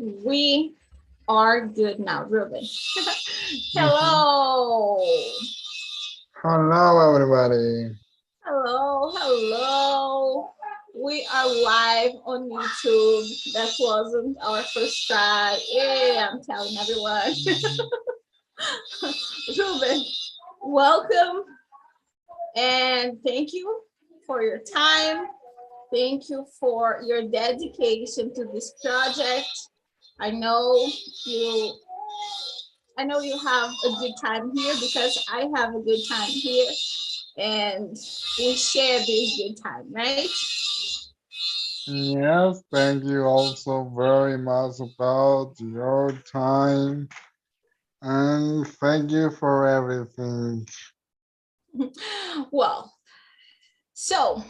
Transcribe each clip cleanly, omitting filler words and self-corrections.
We are good now, Ruben. Hello. Hello, everybody. Hello. We are live on YouTube. That wasn't our first try. Yeah, I'm telling everyone. Ruben, welcome and thank you for your time. Thank you for your dedication to this project. I know you you have a good time here because I have a good time here and we share this good time, right? Yes, thank you also very much about your time and thank you for everything. Well, so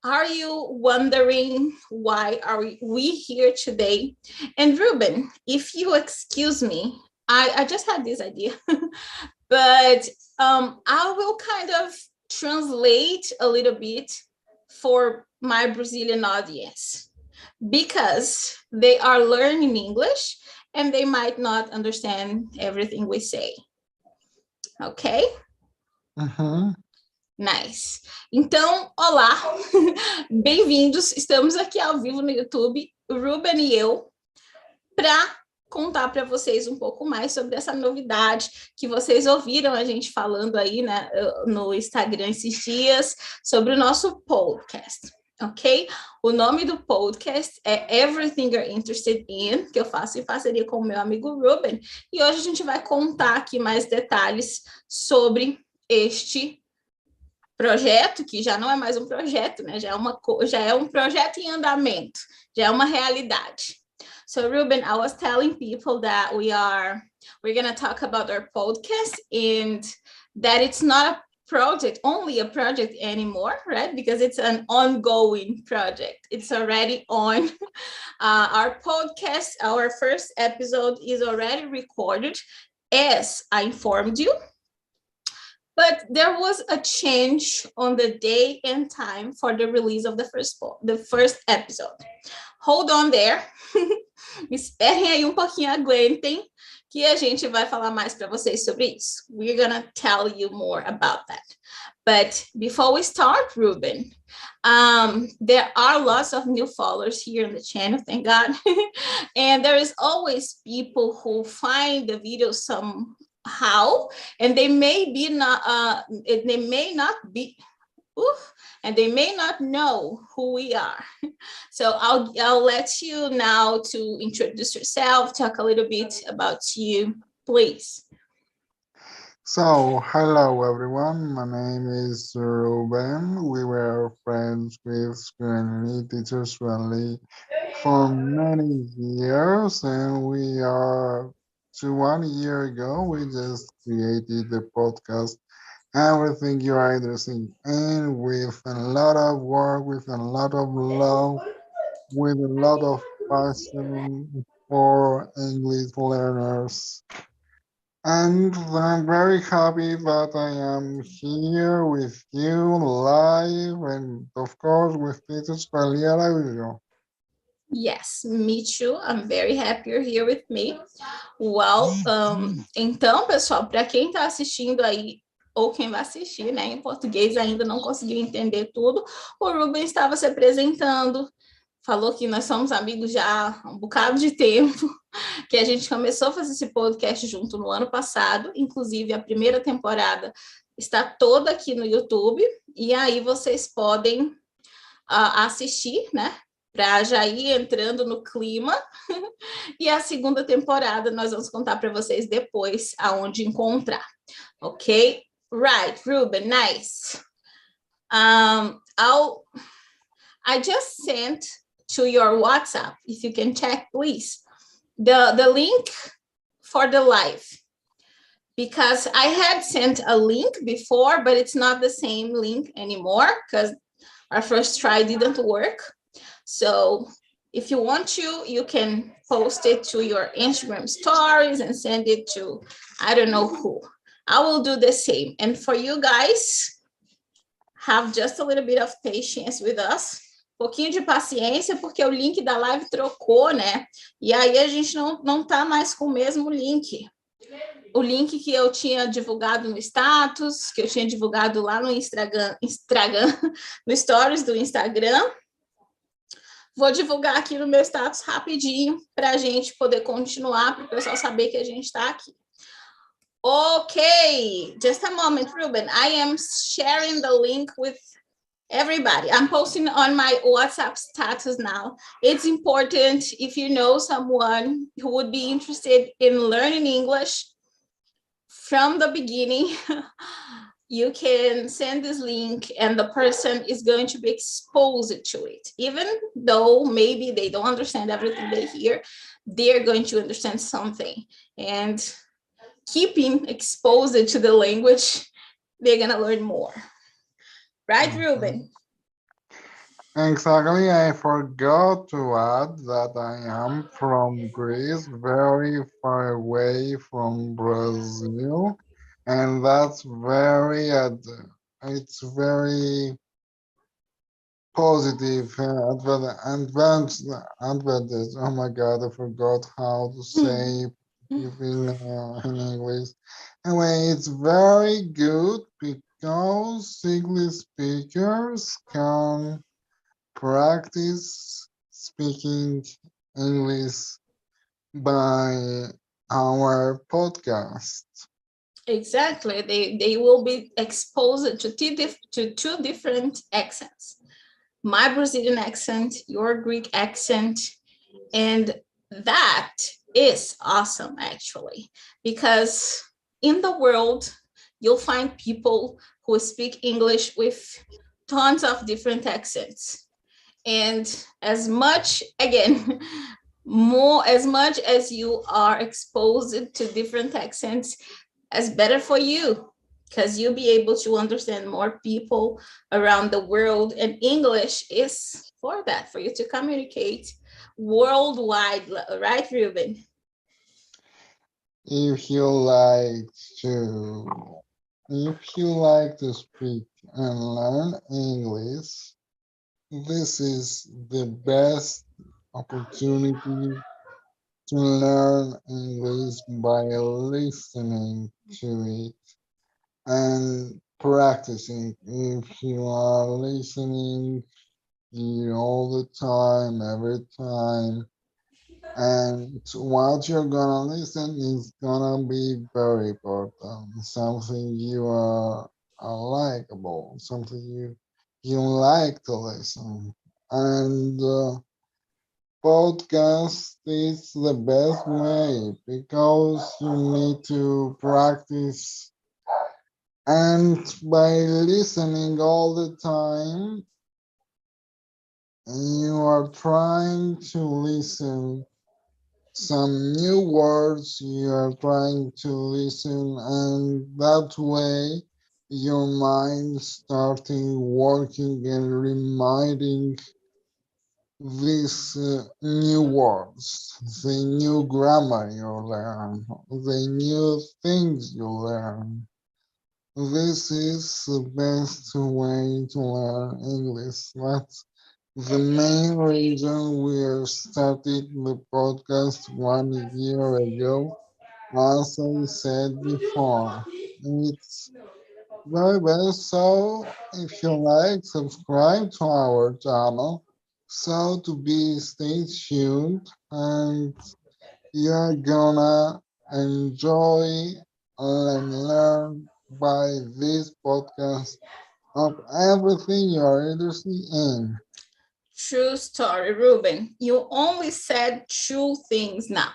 are you wondering why are we here today? And Ruben, if you excuse me, I just had this idea, but I will kind of translate a little bit for my Brazilian audience because they are learning English and they might not understand everything we say. Ok? Nice. Então, olá, bem-vindos. Estamos aqui ao vivo no YouTube, Ruben e eu, para contar para vocês um pouco mais sobre essa novidade que vocês ouviram a gente falando aí, né, no Instagram esses dias, sobre o nosso podcast, ok? O nome do podcast é Everything You're Interested In, que eu faço em parceria com o meu amigo Ruben, e hoje a gente vai contar aqui mais detalhes sobre este projeto, que já não é mais um projeto, né? Já é um projeto em andamento, já é uma realidade. So Ruben, I was telling people that we're going to talk about our podcast and that it's not a project, only a project anymore, right? Because it's an ongoing project. It's already on. Our podcast, our first episode is already recorded, as I informed you. But there was a change on the day and time for the release of the first episode. Hold on there. Esperem aí um pouquinho, aguentem, que a gente vai falar mais para vocês sobre isso. We're gonna tell you more about that. But before we start, Ruben, there are lots of new followers here on the channel, thank God. And there is always people who find the video somehow, and they may not know who we are. So I'll let you now to introduce yourself, talk a little bit about you, please. So, hello everyone, my name is Ruben. We were friends with Screenly Teachers Friendly for many years, and we are to 1 year ago, we just created the podcast Everything You Are Interested In with a lot of work, with a lot of love, with a lot of passion for English learners. And I'm very happy that I am here with you live and, of course, with Teachers Audio. Yes, me too. I'm very happy you're here with me. Well, então, pessoal, para quem está assistindo aí, ou quem vai assistir, né, em português ainda não conseguiu entender tudo, o Ruben estava se apresentando, falou que nós somos amigos já há um bocado de tempo, que a gente começou a fazer esse podcast junto no ano passado, inclusive a primeira temporada está toda aqui no YouTube, e aí vocês podem assistir, né, para já ir entrando no clima. E a segunda temporada nós vamos contar para vocês depois aonde encontrar, ok? Right, Ruben, nice. I just sent to your WhatsApp, if you can check, please, the link for the live, because I had sent a link before, but it's not the same link anymore because our first try didn't work. So if you want to, you can post it to your Instagram stories and send it to, I don't know who. I will do the same. And for you guys, have just a little bit of patience with us pouquinho de paciência, porque o link da live trocou, né? E aí a gente não tá mais com o mesmo link. O link que eu tinha divulgado no status, que eu tinha divulgado lá no Instagram no stories do Instagram, vou divulgar aqui no meu status rapidinho para a gente poder continuar, para o pessoal saber que a gente está aqui. Okay, just a moment, Ruben. I am sharing the link with everybody. I'm posting on my WhatsApp status now. It's important if you know someone who would be interested in learning English from the beginning, you can send this link and the person is going to be exposed to it. Even though maybe they don't understand everything they hear, they're going to understand something. And keeping exposed to the language, they're going to learn more. Right, Ruben? Exactly, I forgot to add that I am from Greece, very far away from Brazil, and that's it's very positive advantage. Oh my God, I forgot how to say in English. Anyway, it's very good because English speakers can practice speaking English by our podcast. Exactly. They will be exposed to two different accents. My Brazilian accent, your Greek accent, and that is awesome, actually, because in the world, you'll find people who speak English with tons of different accents. And as much as you are exposed to different accents, as better for you, because you'll be able to understand more people around the world. And English is for that, for you to communicate worldwide, right, Ruben? If you like to speak and learn English, this is the best opportunity to learn English by listening to it and practicing. If you are listening all the time, every time, and what you're gonna listen is gonna be very important. Something you are likable, something you like to listen, and podcast is the best way because you need to practice, and by listening all the time you are trying to listen some new words, you are trying to listen, and that way your mind starting working and reminding these new words, the new grammar you learn, the new things you learn. This is the best way to learn English. That's the main reason we started the podcast 1 year ago. As I said before, it's very best. So if you like, subscribe to our channel. So to be stay tuned, and you're gonna enjoy and learn by this podcast of everything you're interested in. True story, Ruben. You only said two things now.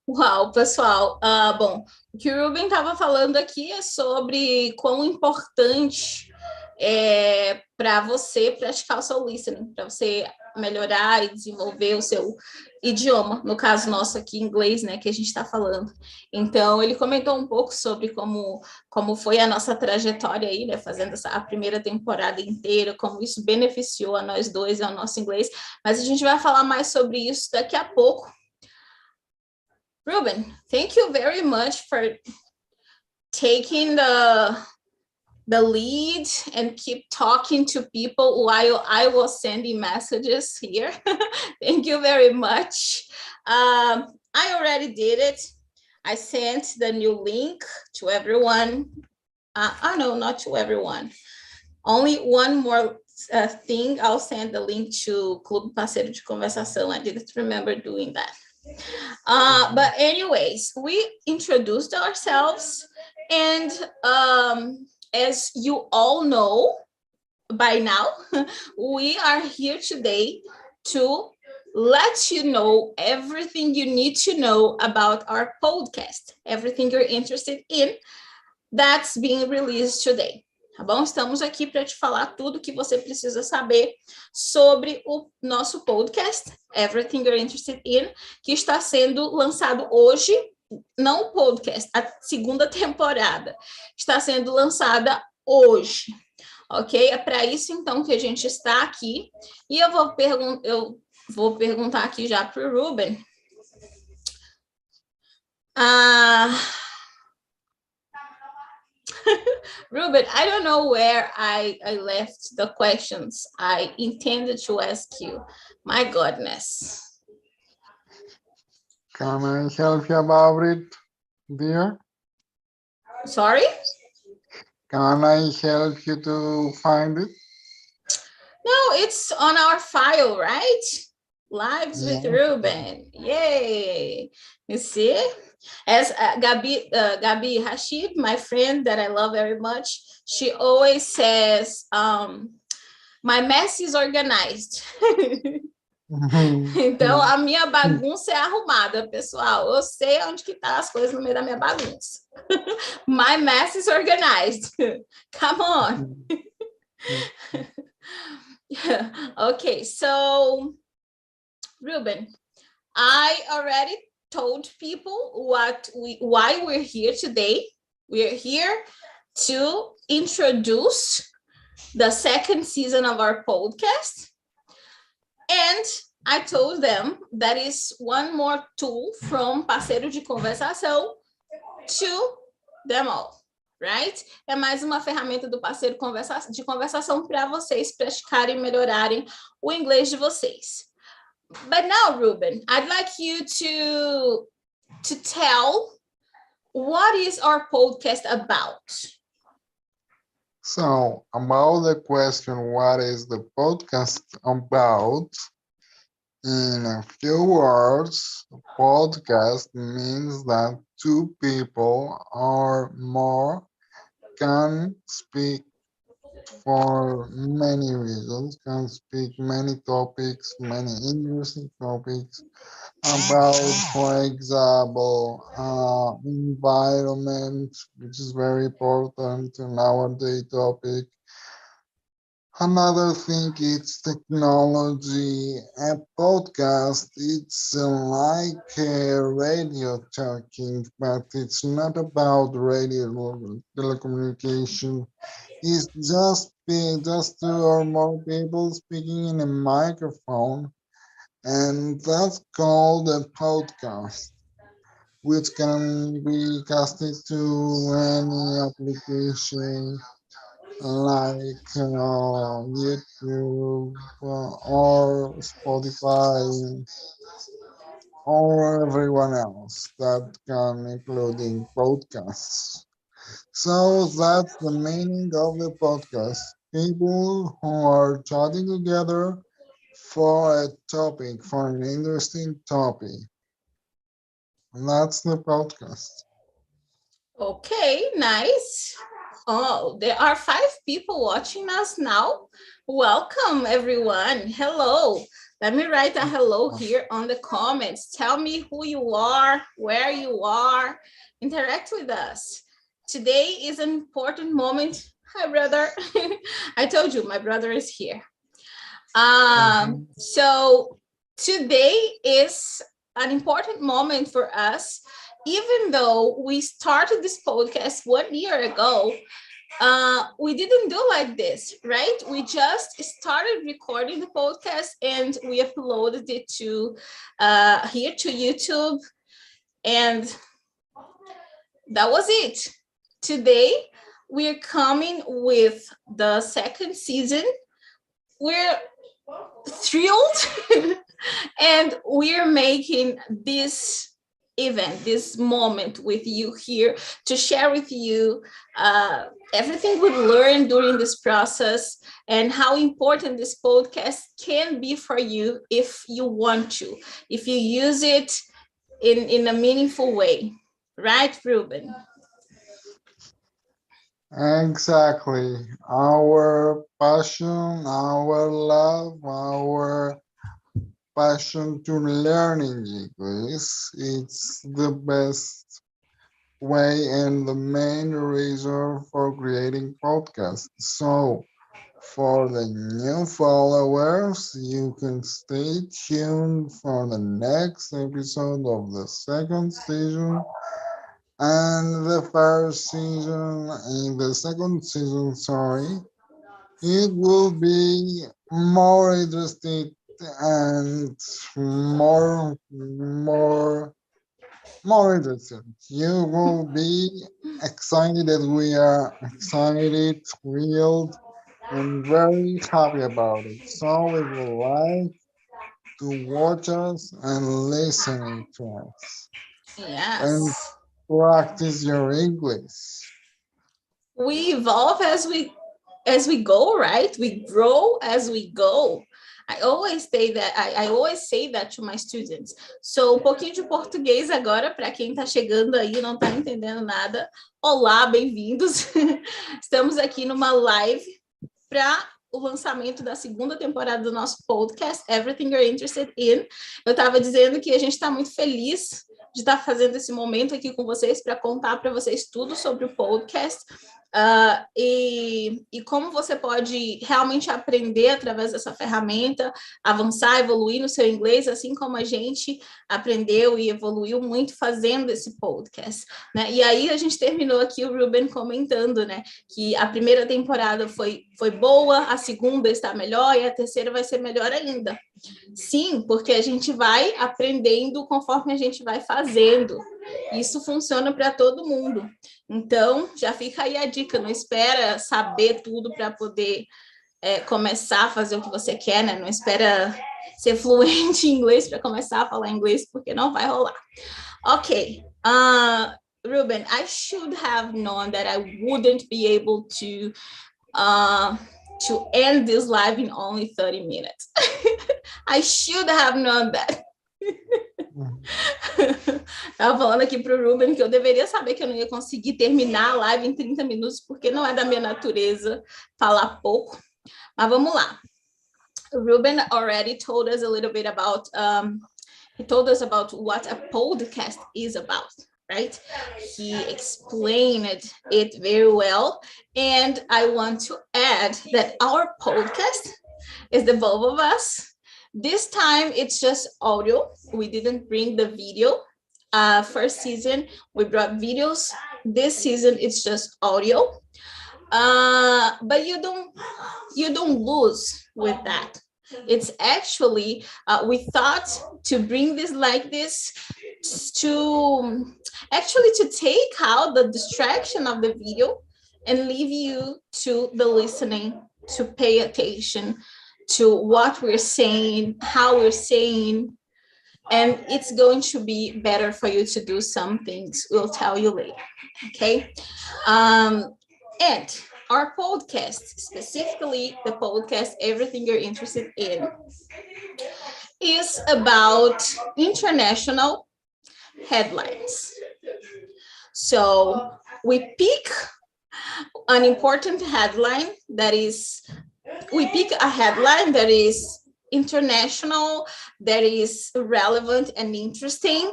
Uau, pessoal. Bom, o que o Ruben estava falando aqui é sobre quão importante é para você praticar o seu listening, para você melhorar e desenvolver o seu idioma, no caso nosso aqui, inglês, né, que a gente está falando. Então, ele comentou um pouco sobre como foi a nossa trajetória aí, né, fazendo a primeira temporada inteira, como isso beneficiou a nós dois e ao nosso inglês, mas a gente vai falar mais sobre isso daqui a pouco. Ruben, thank you very much for taking the lead and keep talking to people while I was sending messages here. Thank you very much. I already did it. I sent the new link to everyone. No, not to everyone. Only one more thing. I'll send the link to Clube Parceiro de Conversação. I didn't remember doing that. But anyways, we introduced ourselves, and as you all know by now, we are here today to let you know everything you need to know about our podcast, everything you're interested in that's being released today. Tá bom? Estamos aqui para te falar tudo que você precisa saber sobre o nosso podcast, Everything You're Interested In, que está sendo lançado hoje. Não o podcast, a segunda temporada está sendo lançada hoje, ok? É para isso, então, que a gente está aqui. E eu vou perguntar aqui já para o Ruben. Ruben, I don't know where I left the questions I intended to ask you. My goodness. Can I help you about it, dear? Sorry? Can I help you to find it? No, it's on our file, right? Lives with Ruben. Yay. You see? As Gabi Rashid, my friend that I love very much, she always says, my mess is organized. Então, a minha bagunça é arrumada, pessoal. Eu sei onde que tá as coisas no meio da minha bagunça. My mess is organized. Come on. Okay, so, Ruben, I already told people why we're here today. We're here to introduce the second season of our podcast. And I told them that is one more tool from Parceiro de Conversação to them all, right? É mais uma ferramenta do Parceiro de Conversação para vocês praticarem e melhorarem o inglês de vocês. But now, Ruben, I'd like you to tell what is our podcast about? So, about the question, what is the podcast about? In a few words, podcast means that two people or more can speak for many reasons, can speak many topics, many interesting topics about, for example, environment, which is very important in nowadays topic. Another thing is technology. A podcast, it's like a radio talking, but it's not about radio telecommunication. It's just two or more people speaking in a microphone, and that's called a podcast, which can be casted to any application like YouTube or Spotfy or everyone else that can including podcasts. So that's the meaning of the podcast. People who are chatting together for a topic, for an interesting topic. And that's the podcast. Okay, nice. Oh, there are 5 people watching us now. Welcome, everyone. Hello. Let me write a hello here on the comments. Tell me who you are, where you are. Interact with us. Today is an important moment. Hi, brother. I told you my brother is here. So today is an important moment for us. Even though we started this podcast 1 year ago, we didn't do like this, right? We just started recording the podcast and we uploaded it to here to YouTube, and that was it. Today, we're coming with the second season. We're thrilled and we're making this event, this moment with you here to share with you everything we learned during this process and how important this podcast can be for you if you want to, if you use it in a meaningful way. Right, Ruben? Exactly. Our passion, our love, our passion to learning English. It's the best way and the main reason for creating podcasts. So for the new followers, you can stay tuned for the next episode of the second season and the first season. In the second season, sorry, it will be more interesting and more interesting. You will be excited that we are excited, thrilled, and very happy about it. So we would like to watch us and listen to us and Yes. practice your English. We evolve as we go, right? We grow as we go. I always say that to my students. So, um pouquinho de português agora, para quem está chegando aí e não está entendendo nada. Olá, bem-vindos. Estamos aqui numa live para o lançamento da segunda temporada do nosso podcast, Everything You're Interested In. Eu estava dizendo que a gente está muito feliz de estar fazendo esse momento aqui com vocês para contar para vocês tudo sobre o podcast. E como você pode realmente aprender através dessa ferramenta, avançar, evoluir no seu inglês, assim como a gente aprendeu e evoluiu muito fazendo esse podcast, né? E aí a gente terminou aqui o Ruben comentando, né, que a primeira temporada foi boa, a segunda está melhor e a terceira vai ser melhor ainda. Sim, porque a gente vai aprendendo conforme a gente vai fazendo. Isso funciona para todo mundo. Então, já fica aí a dica, não espera saber tudo para poder começar a fazer o que você quer, né? Não espera ser fluente em inglês para começar a falar inglês, porque não vai rolar. Ok. Ruben, I should have known that I wouldn't be able to end this live in only 30 minutes. I should have known that. Estava falando aqui para o Ruben que eu deveria saber que eu não ia conseguir terminar a live em 30 minutos, porque não é da minha natureza falar pouco. Mas vamos lá. Ruben already told us a little bit about, he told us about what a podcast is about, right? He explained it very well. And I want to add that our podcast is the both of us. This time it's just audio. We didn't bring the video. First season we brought videos. This season it's just audio. But you don't lose with that. It's actually we thought to bring this like this to take out the distraction of the video and leave you to the listening, to pay attention to what we're saying, how we're saying, and it's going to be better for you to do some things. We'll tell you later, okay? And our podcast, specifically the podcast, Everything You're Interested In, is about international headlines. So we pick an important headline we pick a headline that is international, that is relevant and interesting,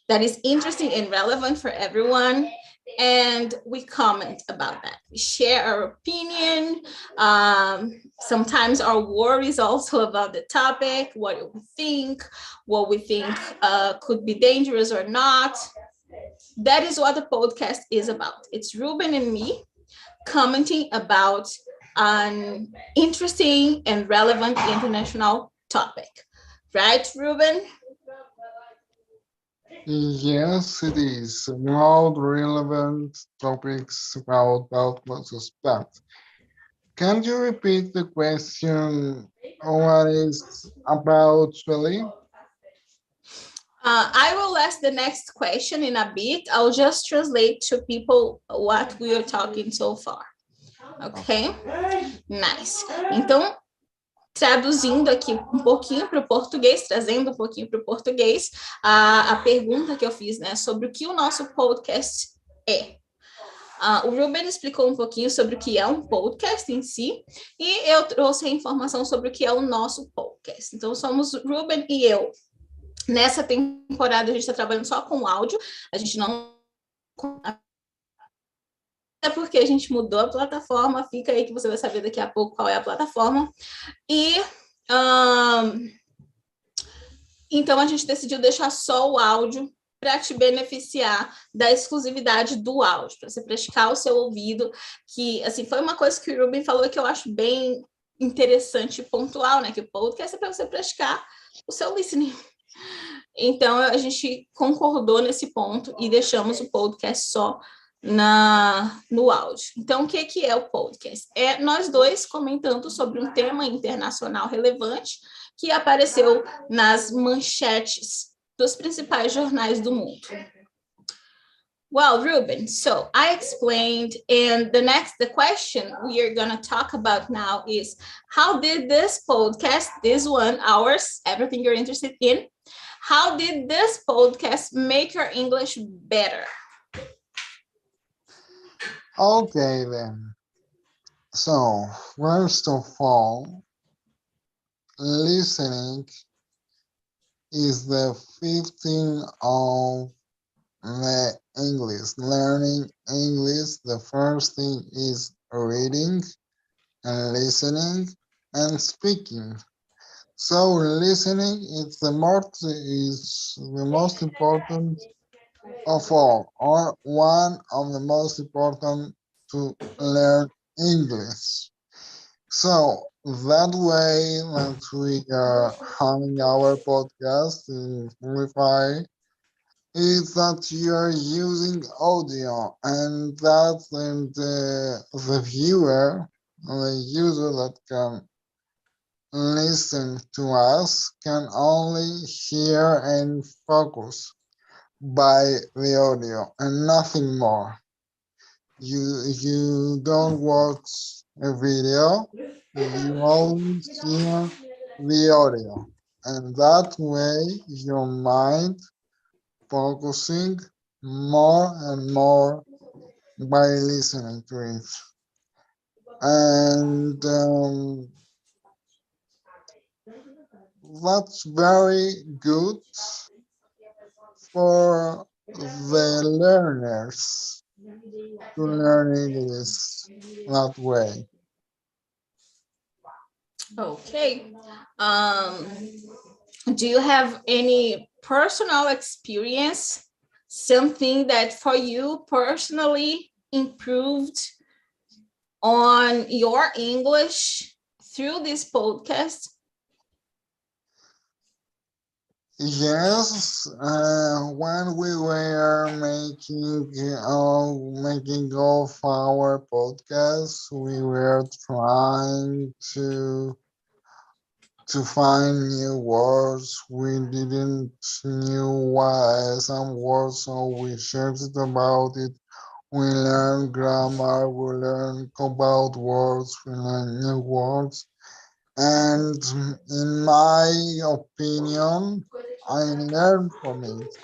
that is interesting and relevant for everyone, and we comment about that. We share our opinion. Sometimes our worries also about the topic, what we think could be dangerous or not. That is what the podcast is about. It's Ruben and me commenting about an interesting and relevant international topic. Right, Ruben? Yes, it is. All relevant topics about what to expect. Can you repeat the question? What is about really? I will ask the next question in a bit. I'll just translate to people what we are talking so far. Ok? Nice. Então, traduzindo aqui um pouquinho para o português, trazendo um pouquinho para o português, a pergunta que eu fiz, né, sobre o que o nosso podcast é. O Ruben explicou um pouquinho sobre o que é um podcast em si, e eu trouxe a informação sobre o que é o nosso podcast. Então, somos Ruben e eu. Nessa temporada, a gente está trabalhando só com áudio, a gente não... É porque a gente mudou a plataforma, fica aí que você vai saber daqui a pouco qual é a plataforma. E então a gente decidiu deixar só o áudio para te beneficiar da exclusividade do áudio, para você praticar o seu ouvido, que assim foi uma coisa que o Ruben falou que eu acho bem interessante e pontual, né? Que o podcast é para você praticar o seu listening. Então a gente concordou nesse ponto e deixamos o podcast só no áudio. Então, o que é o podcast? É nós dois comentando sobre um tema internacional relevante que apareceu nas manchetes dos principais jornais do mundo. Well, Ruben, so I explained, and the question we are going to talk about now is, how did this podcast, this one, ours, everything you're interested in, how did this podcast make your English better? Okay, then. So, first of all, listening is the 15 of the English. Learning English, the first thing is reading and listening and speaking. So listening is the most important of all, or one of the most important to learn English. So that way that we are having our podcast in Spotify is that you are using audio, and that's the viewer, the user that can listen to us can only hear and focus by the audio and nothing more. You don't watch a video, you only hear the audio, and that way your mind focusing more and more by listening to it. And that's very good for the learners to learn English that way. Okay. Do you have any personal experience, something that for you personally improved on your English through this podcast? Yes, when we were making of our podcast, we were trying to find new words. We didn't knew some words, so we searched about it. We learned grammar, we learned about words, we learned new words. And in my opinion, I learned from it.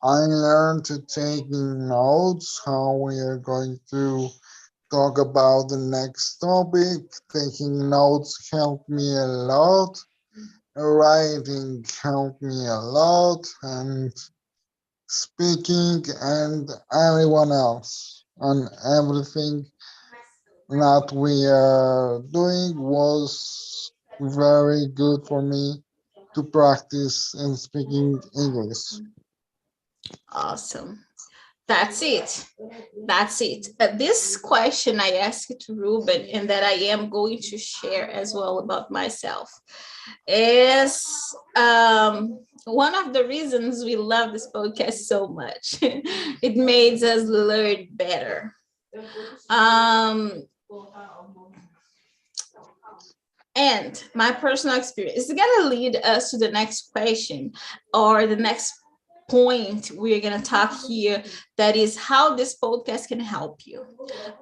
I learned to take notes, how we are going to talk about the next topic. Taking notes helped me a lot. Writing helped me a lot, and speaking and everyone else and everything that we are doing was very good for me to practice and speaking English. Awesome. That's it. That's it. This question I asked to Ruben, and that I am going to share as well about myself, is one of the reasons we love this podcast so much. It makes us learn better. And my personal experience is going to lead us to the next question, or the next point we're going to talk here, that is how this podcast can help you.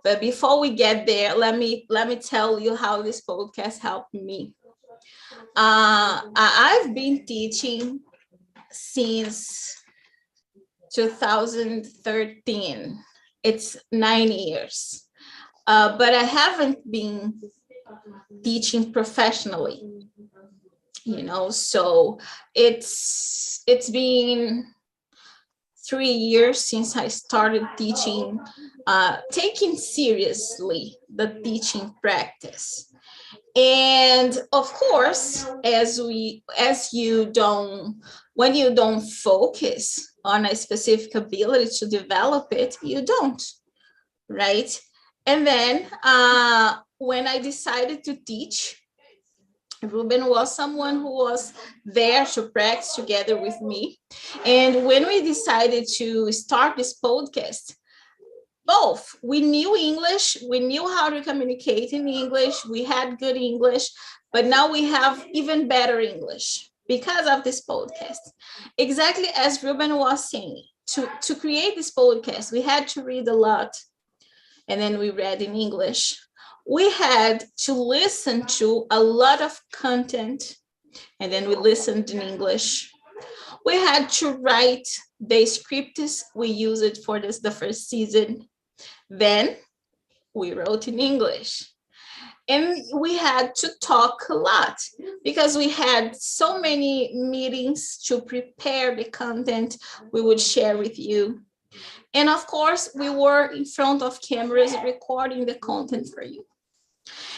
But before we get there, let me tell you how this podcast helped me. I've been teaching since 2013. It's 9 years. But I haven't been teaching professionally, so it's been 3 years since I started teaching, taking seriously the teaching practice. And of course, when you don't focus on a specific ability to develop it, you don't, right? And then when I decided to teach, Ruben was someone who was there to practice together with me. And when we decided to start this podcast, both we knew English, we knew how to communicate in English, we had good English, but now we have even better English because of this podcast. Exactly as Ruben was saying, to create this podcast, we had to read a lot, and then we read in English. We had to listen to a lot of content, and then we listened in English. We had to write the scripts we used for the first season. Then we wrote in English. And we had to talk a lot because we had so many meetings to prepare the content we would share with you. And of course, we were in front of cameras recording the content for you.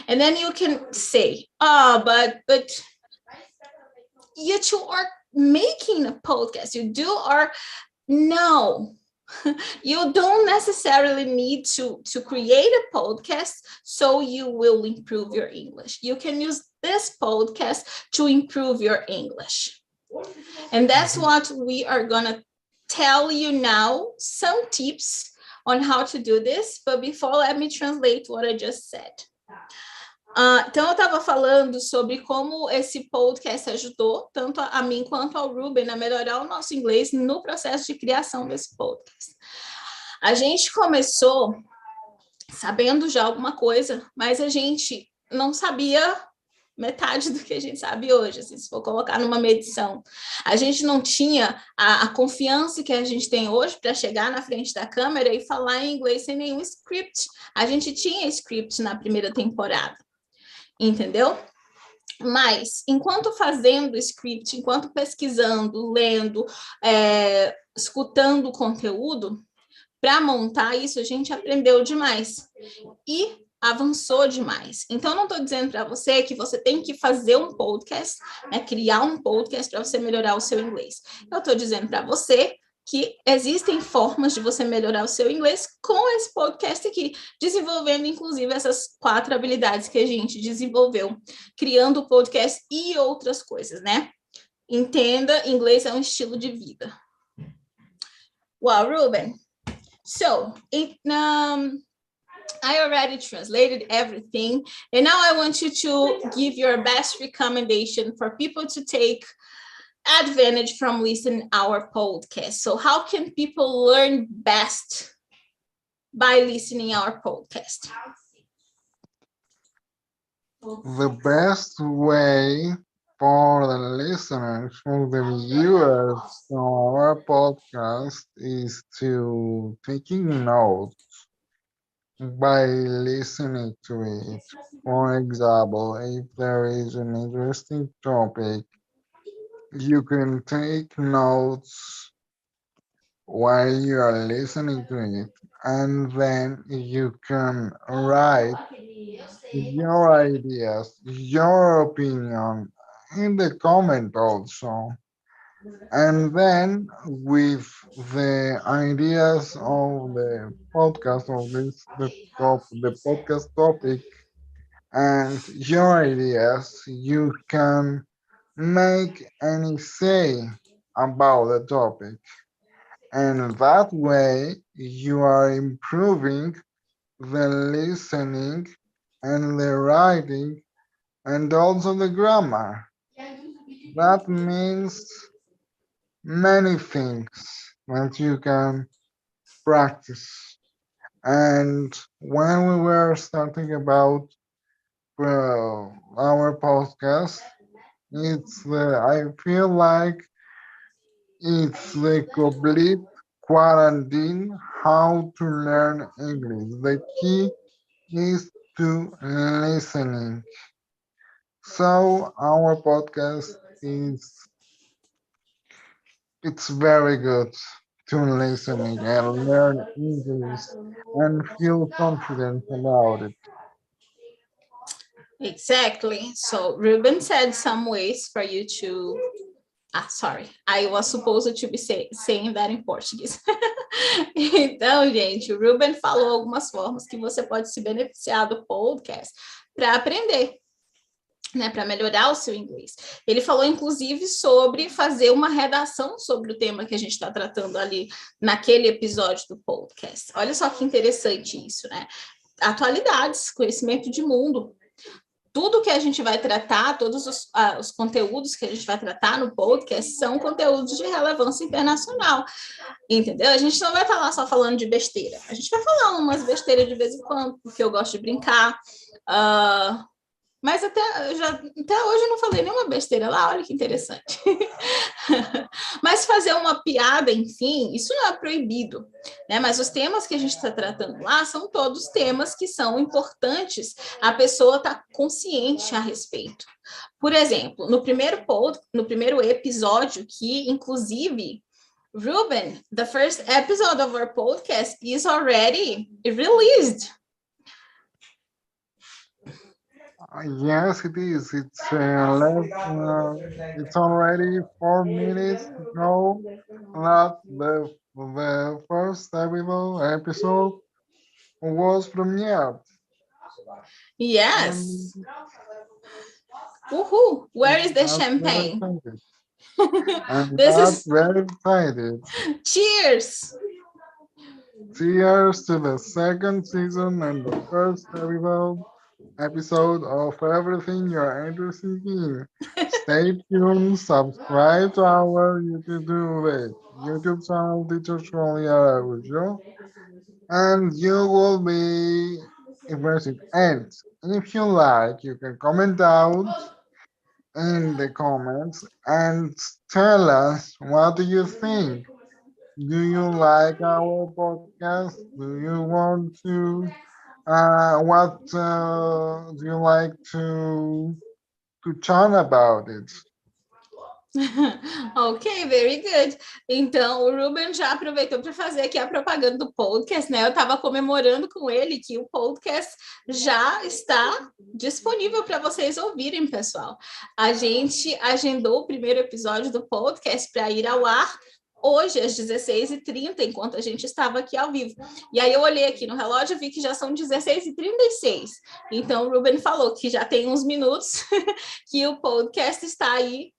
And then you can say, but you two are making a podcast. No, you don't necessarily need to create a podcast so you will improve your English. You can use this podcast to improve your English. And that's what we are going to tell you now, some tips on how to do this. But before, let me translate what I just said. Então, eu estava falando sobre como esse podcast ajudou tanto a mim quanto ao Ruben a melhorar o nosso inglês no processo de criação desse podcast. A gente começou sabendo já alguma coisa, mas a gente não sabia metade do que a gente sabe hoje, assim, se for colocar numa medição. A gente não tinha a confiança que a gente tem hoje para chegar na frente da câmera e falar em inglês sem nenhum script. A gente tinha script na primeira temporada. Entendeu? Mas, enquanto fazendo script, enquanto pesquisando, lendo, escutando o conteúdo, para montar isso, a gente aprendeu demais e avançou demais. Então, não estou dizendo para você que você tem que fazer um podcast, criar um podcast para você melhorar o seu inglês. Eu estou dizendo para você que existem formas de você melhorar o seu inglês com esse podcast aqui, desenvolvendo, inclusive, essas 4 habilidades que a gente desenvolveu, criando o podcast e outras coisas, né? Entenda, inglês é um estilo de vida. Well, Ruben, so I already translated everything, and now I want you to give your best recommendation for people to take advantage from listening our podcast. So how can people learn best by listening our podcast? The best way for the listeners, for the viewers of our podcast is to taking notes by listening to it. For example, if there is an interesting topic, you can take notes while you are listening to it, and then you can write your ideas, your opinion in the comment also. And then with the ideas of the podcast of the podcast topic and your ideas, you can make any say about the topic. And that way, you are improving the listening and the writing and also the grammar. That means many things that you can practice. And when we were starting about our podcast, I feel like it's the complete quarantine how to learn English. The key is to listening. So our podcast it's very good to listening and learn English and feel confident about it. Exactly. So Ruben said some ways for you to. Sorry, I was supposed to be saying that em português. Então, gente, o Ruben falou algumas formas que você pode se beneficiar do podcast para aprender, né, para melhorar o seu inglês. Ele falou, inclusive, sobre fazer uma redação sobre o tema que a gente está tratando ali naquele episódio do podcast. Olha só que interessante isso, né? Atualidades, conhecimento de mundo. Tudo que a gente vai tratar, todos os conteúdos que a gente vai tratar no podcast são conteúdos de relevância internacional, entendeu? A gente não vai estar lá só falando de besteira, a gente vai falar umas besteiras de vez em quando, porque eu gosto de brincar, mas até hoje eu não falei nenhuma besteira lá, olha que interessante. Mas fazer uma piada, enfim, isso não é proibido, né? Mas os temas que a gente está tratando lá são todos temas que são importantes, a pessoa está consciente a respeito. Por exemplo, no primeiro episódio, que inclusive, Ruben, the first episode of our podcast is already released. Yes, it is. It's it's already 4 minutes ago that the first episode was premiered. Yes. Woohoo! Where is the champagne? And that's very excited. Cheers! Cheers to the second season and the first episode of everything you're interested in. Stay tuned, subscribe to our YouTube channel, Teacher Shirley Araújo, and you will be impressed. And if you like, you can comment out in the comments and tell us what do you think. Do you like our podcast? Do you want to what do you like to chat about it? Ok, very good. Então, o Ruben já aproveitou para fazer aqui a propaganda do podcast, né? Eu estava comemorando com ele que o podcast já está disponível para vocês ouvirem, pessoal. A gente agendou o primeiro episódio do podcast para ir ao ar hoje, às 16h30, enquanto a gente estava aqui ao vivo. E aí eu olhei aqui no relógio e vi que já são 16h36. Então, o Ruben falou que já tem uns minutos que o podcast está aí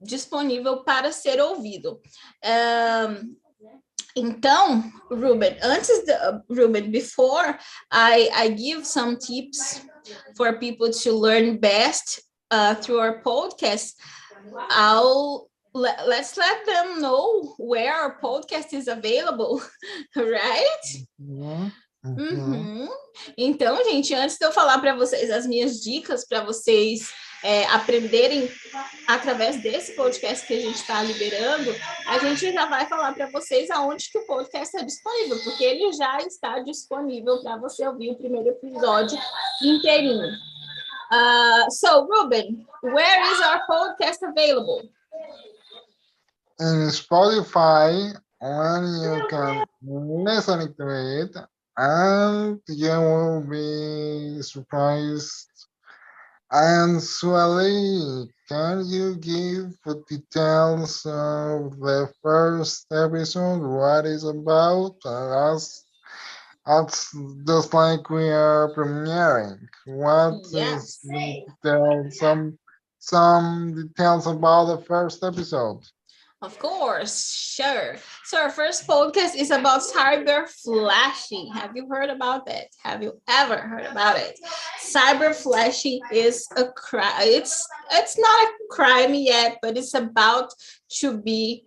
disponível para ser ouvido. Então, Ruben, before I give some tips for people to learn best through our podcast, let's let them know where our podcast is available, right? Uhum. Então, gente, antes de eu falar para vocês as minhas dicas para vocês aprenderem através desse podcast que a gente está liberando, a gente já vai falar para vocês aonde que o podcast é disponível, porque ele já está disponível para você ouvir o primeiro episódio inteirinho. So, Ruben, where is our podcast available? In Spotify, when you can listen to it, and you will be surprised. And Sueli, can you give the details of the first episode, what it's about? That's just like we are premiering. What is the details, some details about the first episode? Of course, sure. So our first podcast is about cyber flashing. Have you heard about that? Have you ever heard about it? Cyber flashing is a crime. It's not a crime yet, but it's about to be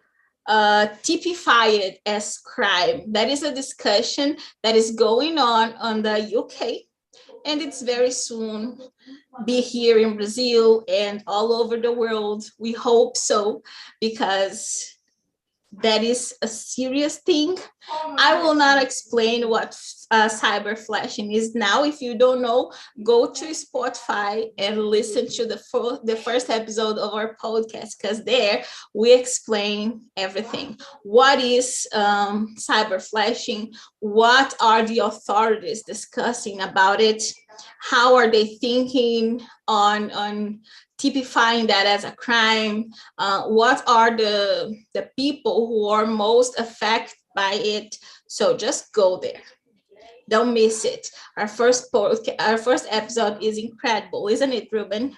typified as crime. That is a discussion that is going on the UK, and it's very soon be here in Brazil and all over the world. We hope so, because that is a serious thing. I will not explain what cyber flashing is now. If you don't know, go to Spotfy and listen to the first episode of our podcast, because there we explain everything. What is cyber flashing? What are the authorities discussing about it? How are they thinking on typifying that as a crime? What are the people who are most affected by it? So just go there. Don't miss it. Our first episode is incredible, isn't it, Ruben?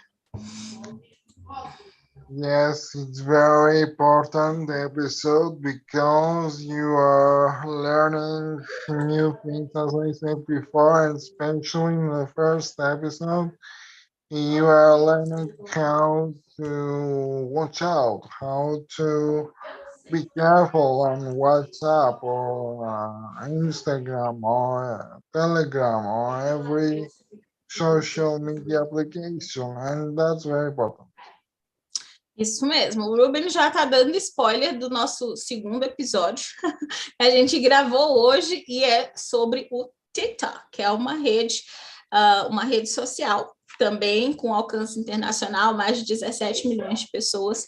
Yes, it's very important episode because you are learning new things, as I said before, and especially in the first episode, you are learning how to watch out, how to be careful on WhatsApp or Instagram or Telegram or every social media application, and that's very important. Isso mesmo, o Ruben já está dando spoiler do nosso segundo episódio. A gente gravou hoje e é sobre o TikTok, que é uma rede social também com alcance internacional. Mais de 17 milhões de pessoas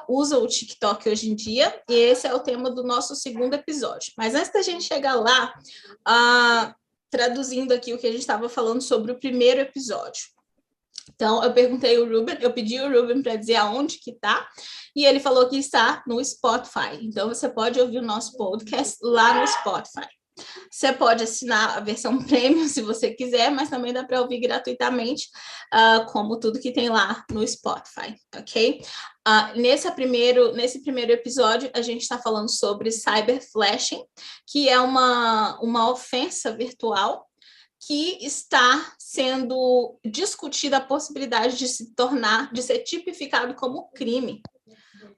usam o TikTok hoje em dia, e esse é o tema do nosso segundo episódio. Mas antes da gente chegar lá, traduzindo aqui o que a gente estava falando sobre o primeiro episódio. Então, eu pedi o Ruben para dizer aonde que está, e ele falou que está no Spotfy. Então, você pode ouvir o nosso podcast lá no Spotfy. Você pode assinar a versão premium se você quiser, mas também dá para ouvir gratuitamente, como tudo que tem lá no Spotify, ok? Nesse primeiro episódio, a gente está falando sobre cyberflashing, que é uma ofensa virtual que está sendo discutida a possibilidade de ser tipificado como crime.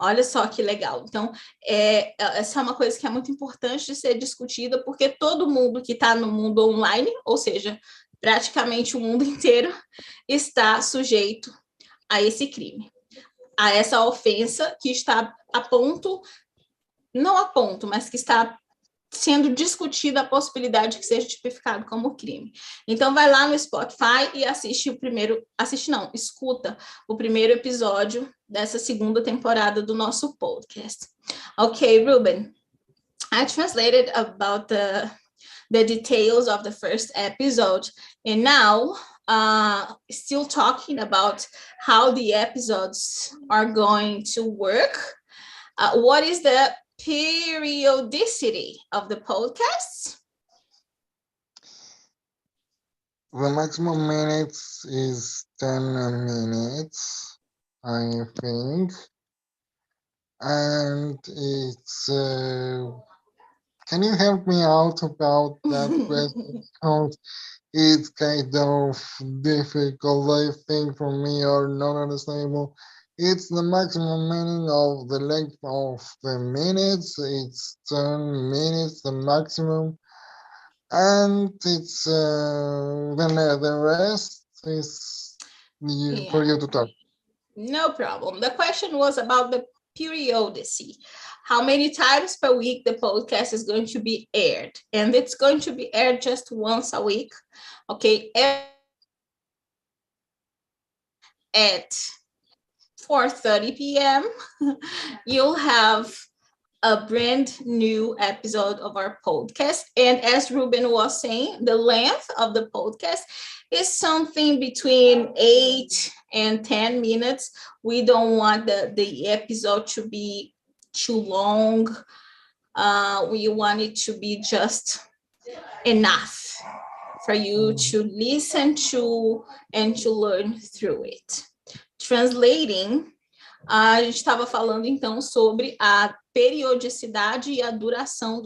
Olha só que legal. Então, essa é uma coisa que é muito importante de ser discutida, porque todo mundo que está no mundo online, ou seja, praticamente o mundo inteiro, está sujeito a esse crime, a essa ofensa que está mas que está sendo discutida a possibilidade de que seja tipificado como crime. Então, vai lá no Spotify e escuta o primeiro episódio dessa segunda temporada do nosso podcast. Okay, Ruben, I translated about the details of the first episode, and now still talking about how the episodes are going to work. What is the periodicity of the podcasts? The maximum minutes is 10 minutes, I think. And it's, can you help me out about that question? Because it's kind of difficult, I think, for me, or not understandable. It's the maximum meaning of the length of the minutes. It's 10 minutes, the maximum. And it's then the rest is for you to talk. No problem. The question was about the periodicity. How many times per week the podcast is going to be aired? And it's going to be aired just once a week. Okay. At 4:30 p.m. you'll have a brand new episode of our podcast. And as Ruben was saying, the length of the podcast is something between 8 and 10 minutes. We don't want the episode to be too long. We want it to be just enough for you to listen to and to learn through it. Translating, A gente estava falando, então, sobre a periodicidade e a duração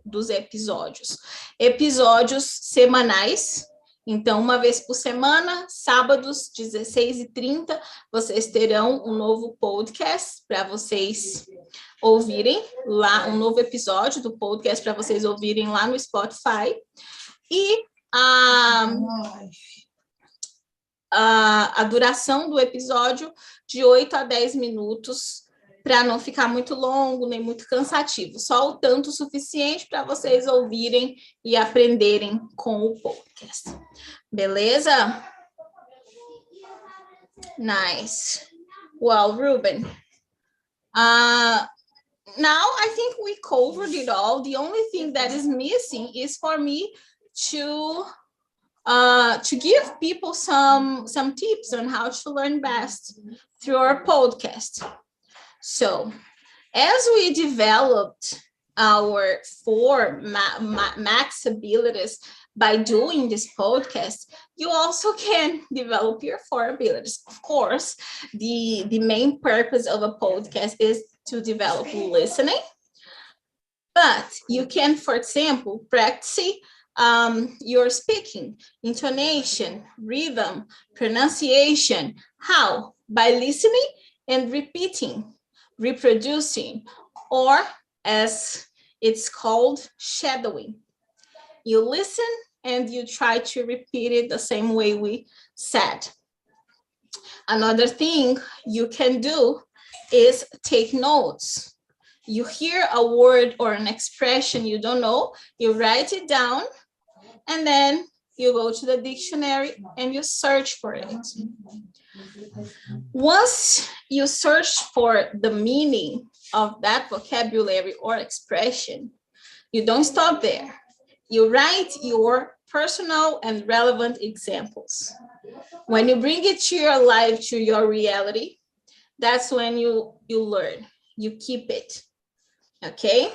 dos episódios. Episódios semanais, então, uma vez por semana, sábados, 16h30, vocês terão um novo podcast para vocês ouvirem lá, um novo episódio do podcast para vocês ouvirem lá no Spotfy. E a duração do episódio de 8 a 10 minutos, para não ficar muito longo, nem muito cansativo. Só o tanto suficiente para vocês ouvirem e aprenderem com o podcast. Beleza? Nice. Well, Ruben, now I think we covered it all. The only thing that is missing is for me to give people some tips on how to learn best through our podcast. So, as we developed our 4 max abilities by doing this podcast, you also can develop your 4 abilities. Of course, the main purpose of a podcast is to develop listening, but you can, for example, practice your speaking, intonation, rhythm, pronunciation. How? By listening and repeating, reproducing, or as it's called, shadowing. You listen and you try to repeat it the same way we said. Another thing you can do is take notes. You hear a word or an expression you don't know, you write it down, and then you go to the dictionary and you search for it. Once you search for the meaning of that vocabulary or expression, you don't stop there. You write your personal and relevant examples. When you bring it to your life, to your reality, that's when you learn, you keep it. Okay?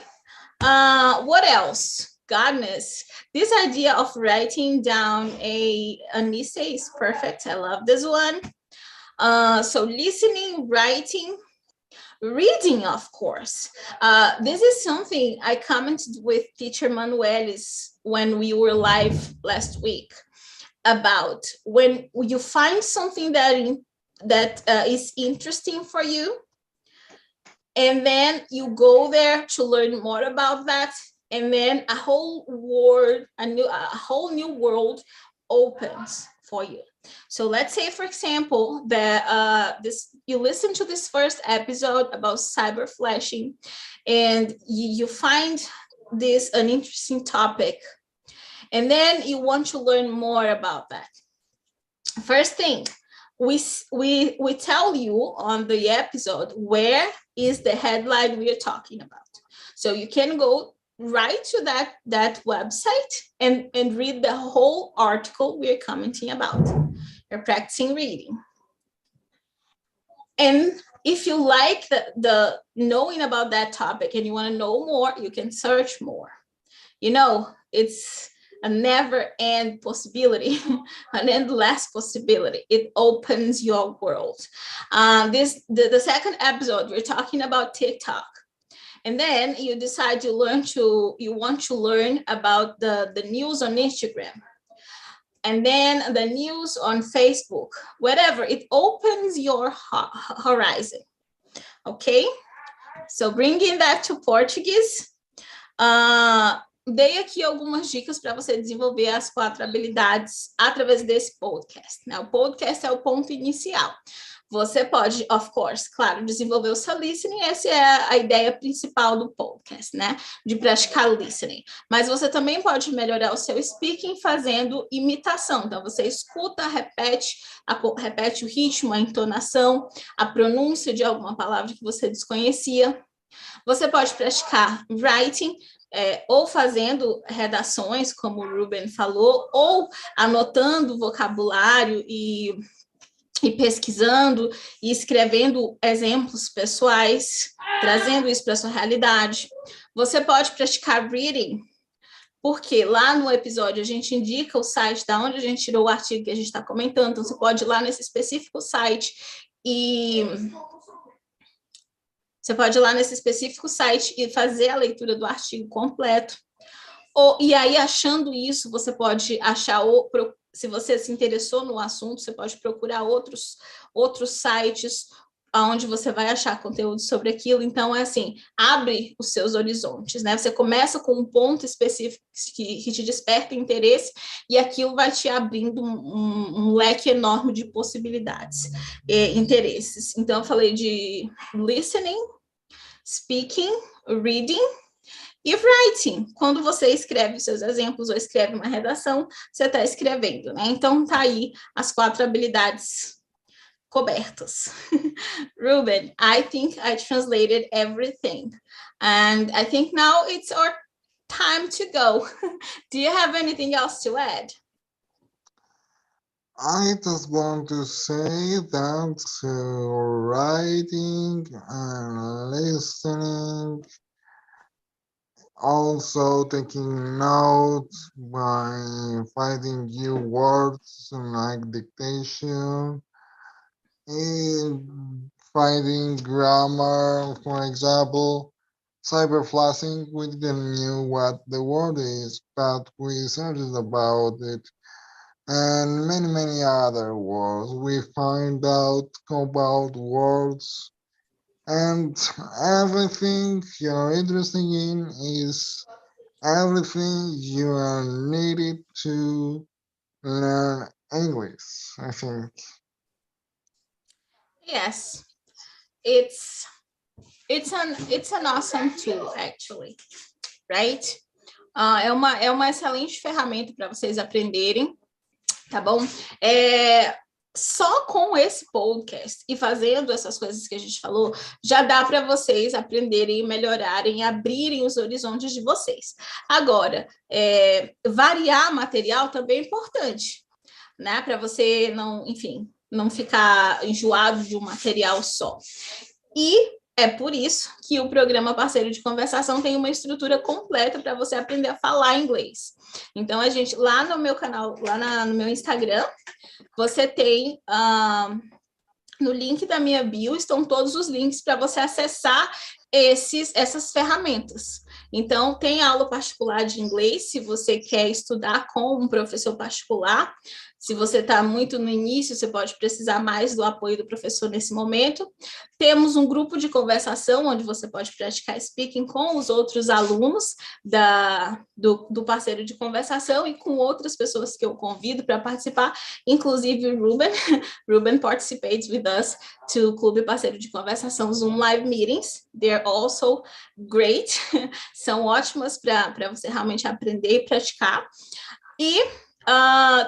What else? Goodness, this idea of writing down an essay is perfect. I love this one. So listening, writing, reading, of course. This is something I commented with teacher Manuelis when we were live last week about when you find something that is interesting for you, and then you go there to learn more about that, and then a whole new world opens for you. So let's say, for example, that you listen to this first episode about cyber flashing, and you find this an interesting topic, and then you want to learn more about that. First thing, we tell you on the episode where is the headline we are talking about. So you can go right to that website and read the whole article we're commenting about. You're practicing reading. And if you like the knowing about that topic and you want to know more, you can search more. You know, it's a never-end possibility, an endless possibility. It opens your world. The second episode, we're talking about TikTok. And then you decide you want to learn about the news on Instagram. And then the news on Facebook, whatever, it opens your horizon. Okay? So bringing that to Portuguese, dei aqui algumas dicas para você desenvolver as 4 habilidades através desse podcast, né? O podcast é o ponto inicial. Você pode, of course, claro, desenvolver o seu listening, essa é a ideia principal do podcast, né? De praticar listening. Mas você também pode melhorar o seu speaking fazendo imitação. Então, você escuta, repete o ritmo, a entonação, a pronúncia de alguma palavra que você desconhecia. Você pode praticar writing, ou fazendo redações, como o Ruben falou, ou anotando vocabulário e pesquisando e escrevendo exemplos pessoais, trazendo isso para a sua realidade. Você pode praticar reading, porque lá no episódio a gente indica o site da onde a gente tirou o artigo que a gente está comentando, então você pode ir lá nesse específico site e Você pode ir lá nesse específico site e fazer a leitura do artigo completo. E aí, achando isso, você pode achar, se você se interessou no assunto, você pode procurar outros sites onde você vai achar conteúdo sobre aquilo. Então, é assim, abre os seus horizontes, né? Você começa com um ponto específico que te desperta interesse e aquilo vai te abrindo um leque enorme de possibilidades e interesses. Então, eu falei de listening, speaking, reading e writing. Quando você escreve os seus exemplos ou escreve uma redação, você está escrevendo, né? Então, tá aí as 4 habilidades cobertas. Ruben, I think I translated everything. And I think now it's our time to go. Do you have anything else to add? I just want to say that writing and listening, also taking notes by finding new words like dictation, and finding grammar, for example, cyberflashing, we didn't know what the word is, but we searched about it, and many other words. We find out about words, and everything you're interested in is everything you are needed to learn English, I think. Yes, it's an awesome tool, actually, right? É uma excelente ferramenta para vocês aprenderem, tá bom? Só com esse podcast e fazendo essas coisas que a gente falou, já dá para vocês aprenderem, melhorarem, abrirem os horizontes de vocês. Agora, variar material também é importante, né? Para você não ficar enjoado de um material só. E é por isso que o programa Parceiro de Conversação tem uma estrutura completa para você aprender a falar inglês. Então, a gente, lá no meu canal, no meu Instagram, você tem, no link da minha bio, estão todos os links para você acessar essas ferramentas. Então, tem aula particular de inglês, se você quer estudar com um professor particular. Se você está muito no início, você pode precisar mais do apoio do professor nesse momento. Temos um grupo de conversação, onde você pode praticar speaking com os outros alunos do parceiro de conversação e com outras pessoas que eu convido para participar, inclusive o Ruben. Ruben participates with us to Clube Parceiro de Conversação Zoom Live Meetings. They're also great. São ótimas para você realmente aprender e praticar. E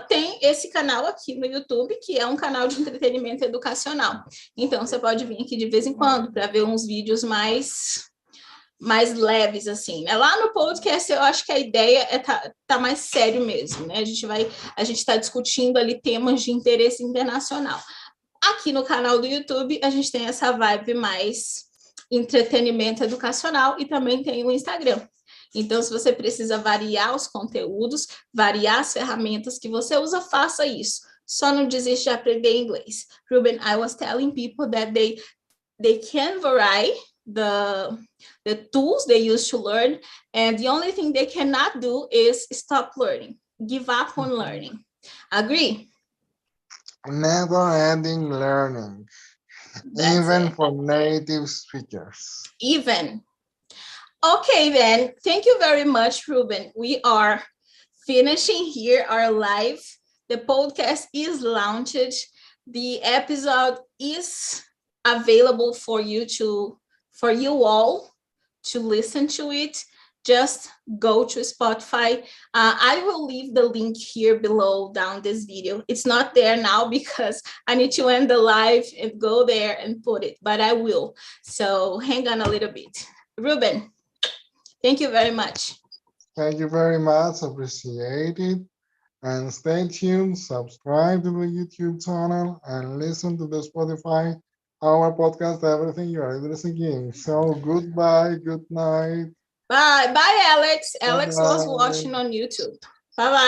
tem esse canal aqui no YouTube, que é um canal de entretenimento educacional. Então, você pode vir aqui de vez em quando para ver uns vídeos mais leves, assim, né? Lá no podcast, eu acho que a ideia tá mais sério mesmo, né? A gente está discutindo ali temas de interesse internacional. Aqui no canal do YouTube, a gente tem essa vibe mais entretenimento educacional e também tem o Instagram. Então, se você precisa variar os conteúdos, variar as ferramentas que você usa, faça isso. Só não desiste de aprender inglês. Ruben, I was telling people that they can vary the tools they use to learn, and the only thing they cannot do is stop learning, give up on learning. Agree? Never-ending learning, even for native speakers. Even. Okay, then. Thank you very much, Ruben. We are finishing here our live. The podcast is launched. The episode is available for you all to listen to it. Just go to Spotfy. I will leave the link here below down this video. It's not there now because I need to end the live and go there and put it, but I will. So hang on a little bit. Ruben, thank you very much. Thank you very much. Appreciate it. And stay tuned. Subscribe to the YouTube channel and listen to the Spotify, our podcast, everything you are interested in. So goodbye. Good night. Bye. Bye, Alex. Alex Bye-bye. was watching on YouTube. Bye-bye.